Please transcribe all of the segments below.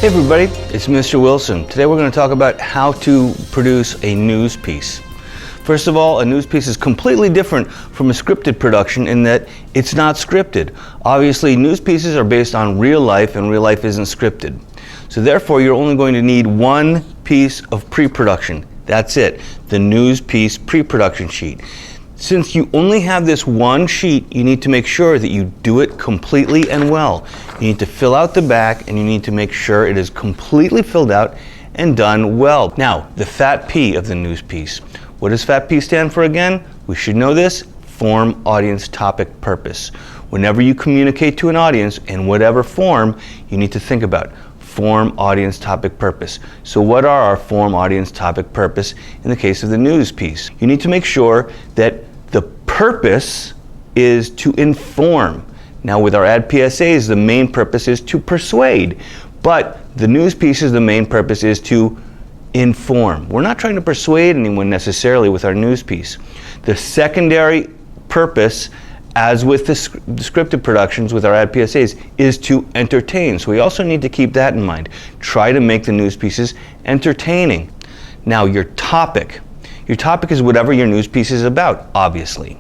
Hey everybody, it's Mr. Wilson. Today we're going to talk about how to produce a news piece. First of all, a news piece is completely different from a scripted production in that it's not scripted. Obviously, news pieces are based on real life and real life isn't scripted. So therefore, you're only going to need one piece of pre-production. That's it, the news piece pre-production sheet. Since you only have this one sheet, you need to make sure that you do it completely and well. You need to fill out the back and you need to make sure it is completely filled out and done well. Now, the fat P of the news piece. What does fat P stand for again? We should know this. Form, audience, topic, purpose. Whenever you communicate to an audience in whatever form, you need to think about form, audience, topic, purpose. So what are our form, audience, topic, purpose in the case of the news piece? You need to make sure that the purpose is to inform. Now with our ad PSAs, the main purpose is to persuade, but the news pieces, the main purpose is to inform. We're not trying to persuade anyone necessarily with our news piece. The secondary purpose, as with the scripted productions with our ad PSAs, is to entertain. So we also need to keep that in mind. Try to make the news pieces entertaining. Now your topic. Your topic is whatever your news piece is about, obviously.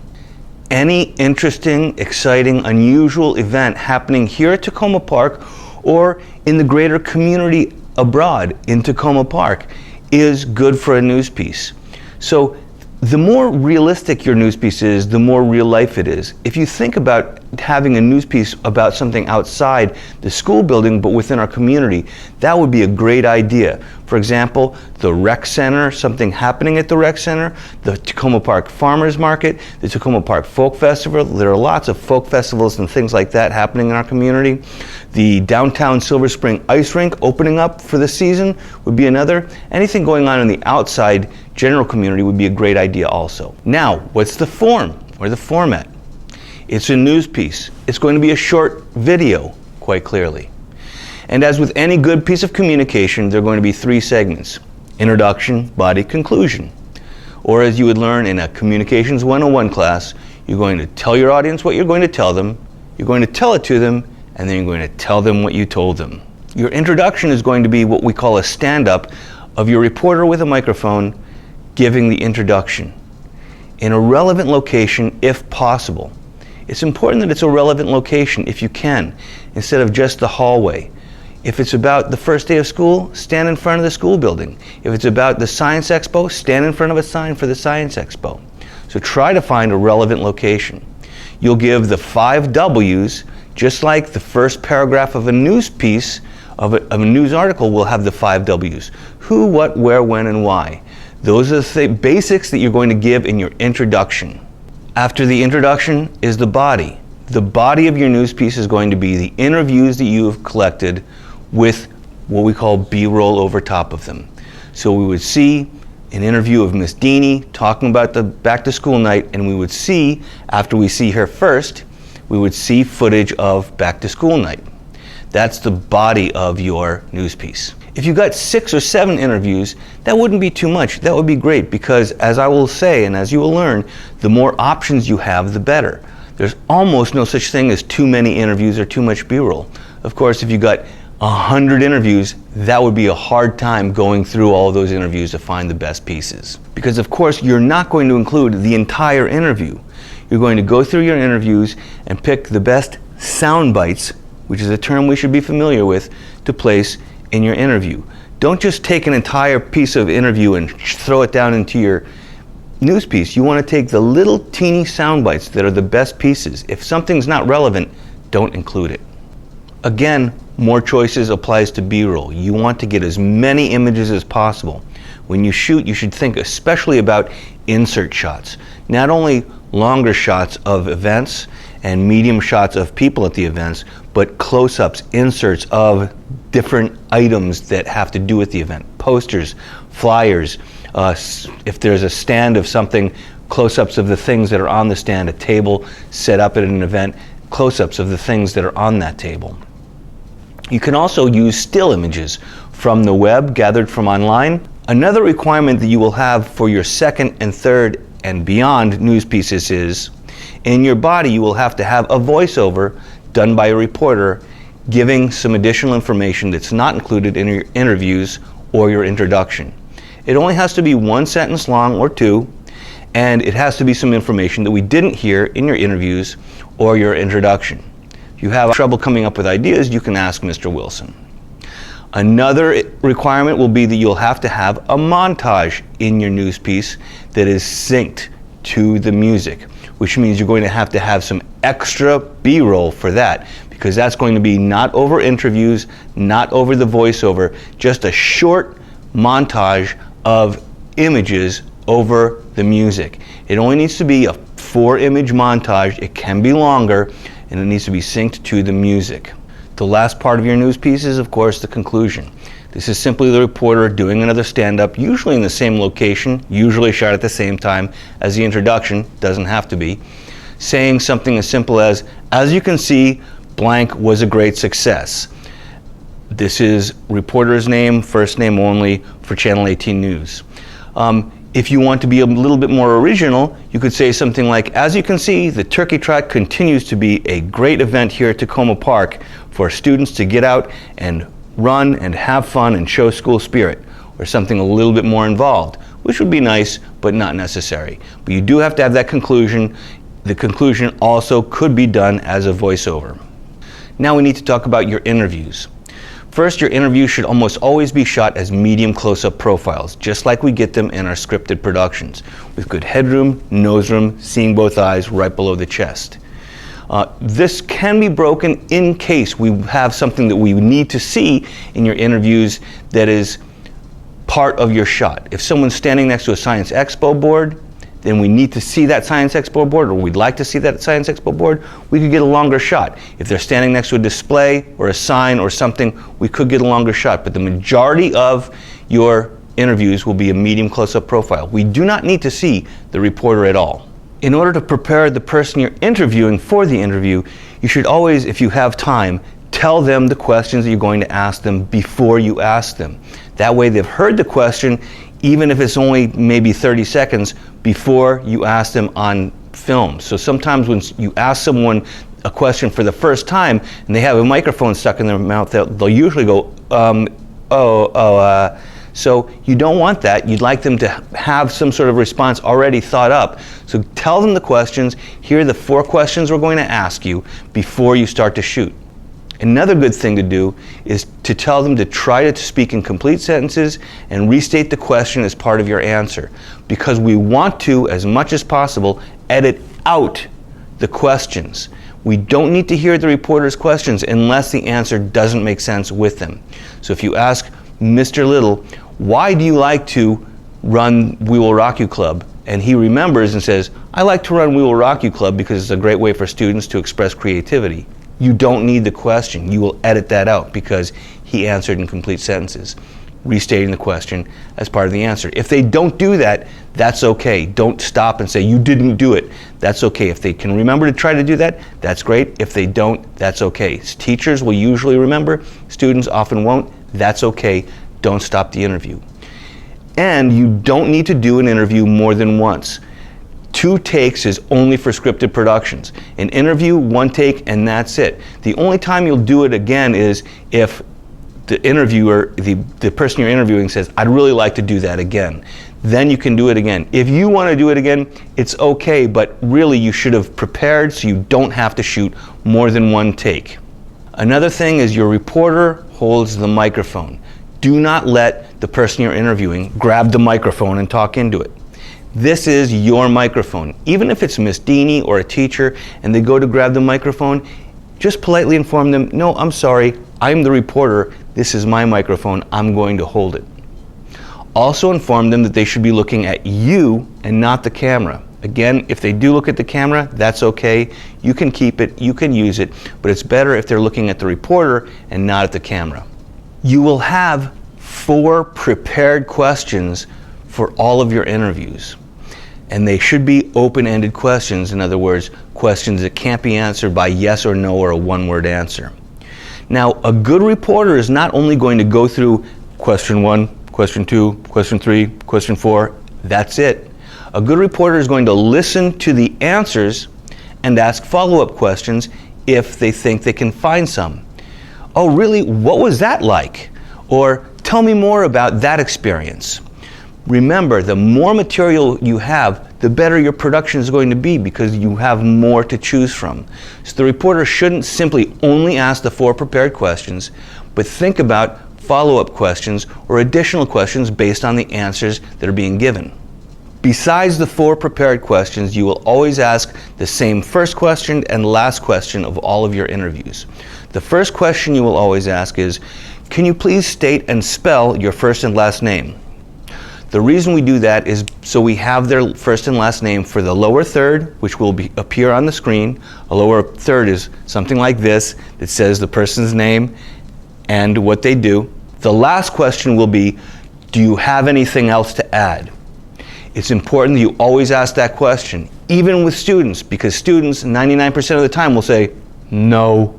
Any interesting, exciting, unusual event happening here at Tacoma Park or in the greater community abroad in Tacoma Park is good for a news piece. So the more realistic your news piece is, the more real life it is. If you think about having a news piece about something outside the school building but within our community, that would be a great idea. For example, the rec center, something happening at the rec center, the Tacoma Park Farmers Market, the Tacoma Park Folk Festival. There are lots of folk festivals and things like that happening in our community. The downtown Silver Spring ice rink opening up for the season would be another. Anything going on in the outside general community would be a great idea also. Now, what's the form or the format? It's a news piece. It's going to be a short video, quite clearly. And as with any good piece of communication, there are going to be three segments: introduction, body, conclusion. Or as you would learn in a Communications 101 class, you're going to tell your audience what you're going to tell them, you're going to tell it to them, and then you're going to tell them what you told them. Your introduction is going to be what we call a stand-up of your reporter with a microphone giving the introduction in a relevant location if possible. It's important that it's a relevant location if you can, instead of just the hallway. If it's about the first day of school, stand in front of the school building. If it's about the Science Expo, stand in front of a sign for the Science Expo. So try to find a relevant location. You'll give the 5 W's, just like the first paragraph of a news piece, of a news article will have the 5 W's. Who, what, where, when, and why. Those are the basics that you're going to give in your introduction. After the introduction is the body. The body of your news piece is going to be the interviews that you have collected with what we call B-roll over top of them. So we would see an interview of Miss Deanie talking about the back to school night, and we would see, after we see her first, we would see footage of back to school night. That's the body of your news piece. If you got 6 or 7 interviews, that wouldn't be too much. That would be great because, as I will say and as you will learn, the more options you have, the better. There's almost no such thing as too many interviews or too much B-roll. Of course, if you got 100 interviews, that would be a hard time going through all those interviews to find the best pieces. Because of course, you're not going to include the entire interview. You're going to go through your interviews and pick the best sound bites, which is a term we should be familiar with, to place in your interview. Don't just take an entire piece of interview and throw it down into your news piece. You want to take the little teeny sound bites that are the best pieces. If something's not relevant, don't include it. Again, more choices applies to B-roll. You want to get as many images as possible. When you shoot, you should think especially about insert shots. Not only longer shots of events and medium shots of people at the events, but close-ups, inserts of different items that have to do with the event. Posters, flyers, if there's a stand of something, close-ups of the things that are on the stand, a table set up at an event, close-ups of the things that are on that table. You can also use still images from the web gathered from online. Another requirement that you will have for your second and third and beyond news pieces is, in your body you will have to have a voiceover done by a reporter giving some additional information that's not included in your interviews or your introduction. It only has to be one sentence long or two, and it has to be some information that we didn't hear in your interviews or your introduction. If you have trouble coming up with ideas, you can ask Mr. Wilson. Another requirement will be that you'll have to have a montage in your news piece that is synced to the music, which means you're going to have some extra B-roll for that, because that's going to be not over interviews, not over the voiceover, just a short montage of images over the music. It only needs to be a 4-image montage. It can be longer, and it needs to be synced to the music. The last part of your news piece is, of course, the conclusion. This is simply the reporter doing another stand-up, usually in the same location, usually shot at the same time as the introduction, doesn't have to be, saying something as simple as you can see, blank was a great success. This is reporter's name, first name only for Channel 18 News. If you want to be a little bit more original, you could say something like, as you can see, the Turkey Trot continues to be a great event here at Tacoma Park for students to get out and run and have fun and show school spirit, or something a little bit more involved, which would be nice, but not necessary. But you do have to have that conclusion. The conclusion also could be done as a voiceover. Now we need to talk about your interviews. First, your interview should almost always be shot as medium close-up profiles, just like we get them in our scripted productions, with good headroom, nose room, seeing both eyes right below the chest. This can be broken in case we have something that we need to see in your interviews that is part of your shot. If someone's standing next to a Science Expo board, then we need to see that Science Expo board, or we'd like to see that Science Expo board, we could get a longer shot. If they're standing next to a display or a sign or something, we could get a longer shot. But the majority of your interviews will be a medium close-up profile. We do not need to see the reporter at all. In order to prepare the person you're interviewing for the interview, you should always, if you have time, tell them the questions that you're going to ask them before you ask them. That way they've heard the question, even if it's only maybe 30 seconds before you ask them on film. So sometimes when you ask someone a question for the first time and they have a microphone stuck in their mouth, they'll usually go, so you don't want that. You'd like them to have some sort of response already thought up. So tell them the questions. Here are the 4 questions we're going to ask you before you start to shoot. Another good thing to do is to tell them to try to speak in complete sentences and restate the question as part of your answer, because we want to, as much as possible, edit out the questions. We don't need to hear the reporter's questions unless the answer doesn't make sense with them. So if you ask Mr. Little, why do you like to run We Will Rock You Club? And he remembers and says, I like to run We Will Rock You Club because it's a great way for students to express creativity. You don't need the question. You will edit that out because he answered in complete sentences, restating the question as part of the answer. If they don't do that, that's okay. Don't stop and say, you didn't do it. That's okay. If they can remember to try to do that, that's great. If they don't, that's okay. Teachers will usually remember. Students often won't. That's okay. Don't stop the interview. And you don't need to do an interview more than once. 2 takes is only for scripted productions. An interview, 1 take, and that's it. The only time you'll do it again is if the interviewer, the person you're interviewing says, I'd really like to do that again. Then you can do it again. If you want to do it again, it's okay, but really you should have prepared so you don't have to shoot more than 1 take. Another thing is your reporter holds the microphone. Do not let the person you're interviewing grab the microphone and talk into it. This is your microphone. Even if it's Miss Deanie or a teacher and they go to grab the microphone, just politely inform them, no, I'm sorry, I'm the reporter, this is my microphone, I'm going to hold it. Also inform them that they should be looking at you and not the camera. Again, if they do look at the camera, that's okay. You can keep it, you can use it, but it's better if they're looking at the reporter and not at the camera. You will have 4 prepared questions for all of your interviews. And they should be open-ended questions. In other words, questions that can't be answered by yes or no or a 1-word answer. Now, a good reporter is not only going to go through question 1, question 2, question 3, question 4, that's it. A good reporter is going to listen to the answers and ask follow-up questions if they think they can find some. "Oh, really? What was that like?" Or, "Tell me more about that experience." Remember, the more material you have, the better your production is going to be because you have more to choose from. So the reporter shouldn't simply only ask the 4 prepared questions, but think about follow-up questions or additional questions based on the answers that are being given. Besides the 4 prepared questions, you will always ask the same first question and last question of all of your interviews. The first question you will always ask is, "Can you please state and spell your first and last name?" The reason we do that is so we have their first and last name for the lower third, which will appear on the screen. A lower third is something like this that says the person's name and what they do. The last question will be, "Do you have anything else to add?" It's important that you always ask that question, even with students, because students 99% of the time will say, "No."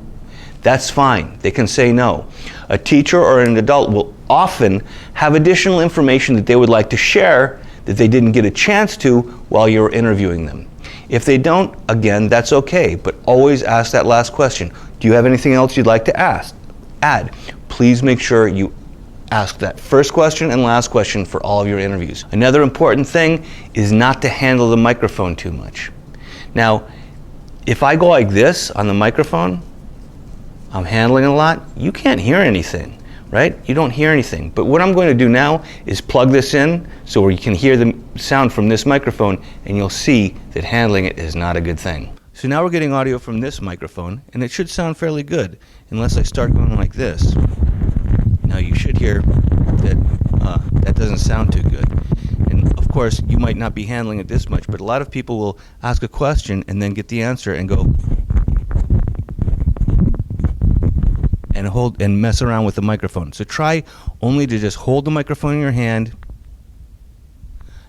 That's fine. They can say no. A teacher or an adult will often have additional information that they would like to share that they didn't get a chance to while you were interviewing them. If they don't, again, that's okay, but always ask that last question. Do you have anything else you'd like to add? Please make sure you ask that first question and last question for all of your interviews. Another important thing is not to handle the microphone too much. Now, if I go like this on the microphone, I'm handling a lot, you can't hear anything, right? You don't hear anything. But what I'm going to do now is plug this in so you can hear the sound from this microphone, and you'll see that handling it is not a good thing. So now we're getting audio from this microphone, and it should sound fairly good, unless I start going like this. Now you should hear that that doesn't sound too good. And of course, you might not be handling it this much, but a lot of people will ask a question and then get the answer and go, and hold and mess around with the microphone. So try only to just hold the microphone in your hand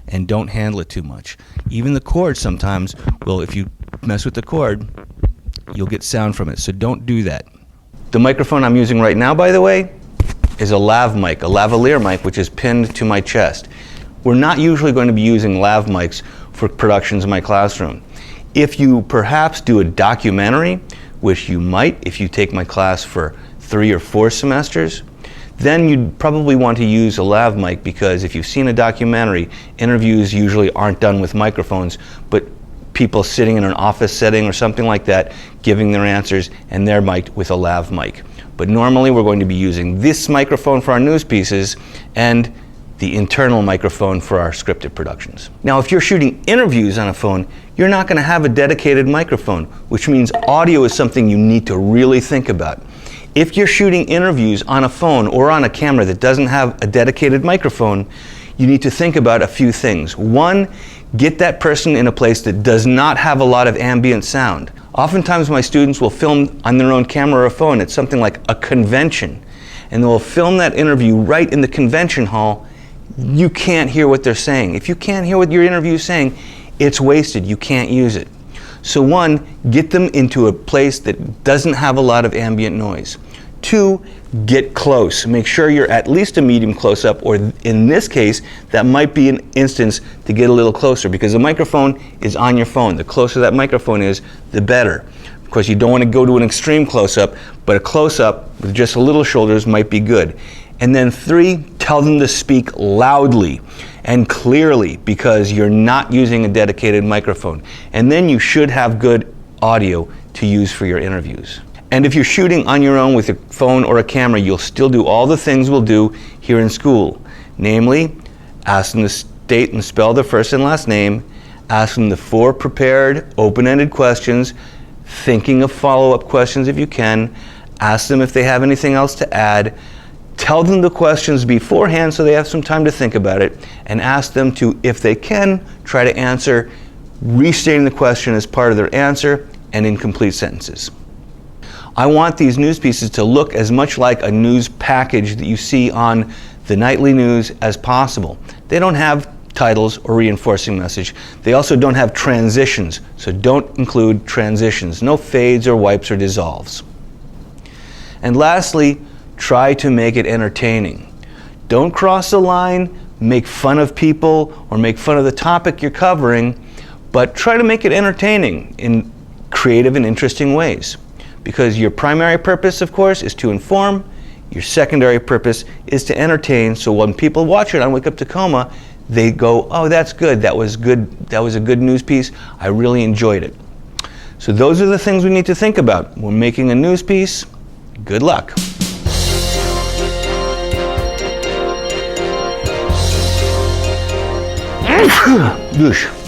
and don't handle it too much. Even the cord sometimes will, if you mess with the cord, you'll get sound from it. So don't do that. The microphone I'm using right now, by the way, is a lav mic, a lavalier mic, which is pinned to my chest. We're not usually going to be using lav mics for productions in my classroom. If you perhaps do a documentary, which you might if you take my class for 3 or 4 semesters, then you'd probably want to use a lav mic, because if you've seen a documentary, interviews usually aren't done with microphones, but people sitting in an office setting or something like that, giving their answers, and they're mic'd with a lav mic. But normally we're going to be using this microphone for our news pieces and the internal microphone for our scripted productions. Now, if you're shooting interviews on a phone, you're not going to have a dedicated microphone, which means audio is something you need to really think about. If you're shooting interviews on a phone or on a camera that doesn't have a dedicated microphone, you need to think about a few things. One, get that person in a place that does not have a lot of ambient sound. Oftentimes my students will film on their own camera or phone at something like a convention, and they'll film that interview right in the convention hall. You can't hear what they're saying. If you can't hear what your interview is saying, it's wasted. You can't use it. So one, get them into a place that doesn't have a lot of ambient noise. 2, get close. Make sure you're at least a medium close-up, or in this case, that might be an instance to get a little closer, because the microphone is on your phone. The closer that microphone is, the better. Of course, you don't want to go to an extreme close-up, but a close-up with just a little shoulders might be good. And then 3, tell them to speak loudly and clearly, because you're not using a dedicated microphone. And then you should have good audio to use for your interviews. And if you're shooting on your own with a phone or a camera, you'll still do all the things we'll do here in school. Namely, ask them to state and spell their first and last name, ask them the 4 prepared open-ended questions, thinking of follow-up questions if you can, ask them if they have anything else to add, tell them the questions beforehand so they have some time to think about it, and ask them to, if they can, try to answer, restating the question as part of their answer and in complete sentences. I want these news pieces to look as much like a news package that you see on the nightly news as possible. They don't have titles or reinforcing message. They also don't have transitions, so don't include transitions. No fades or wipes or dissolves. And lastly, try to make it entertaining. Don't cross the line, make fun of people, or make fun of the topic you're covering, but try to make it entertaining in creative and interesting ways. because your primary purpose, of course, is to inform. Your secondary purpose is to entertain, so when people watch it on Wake Up Tacoma, they go, oh, that's good. That was good. That was a good news piece. I really enjoyed it. So those are the things we need to think about when making a news piece. Good luck. Goosh.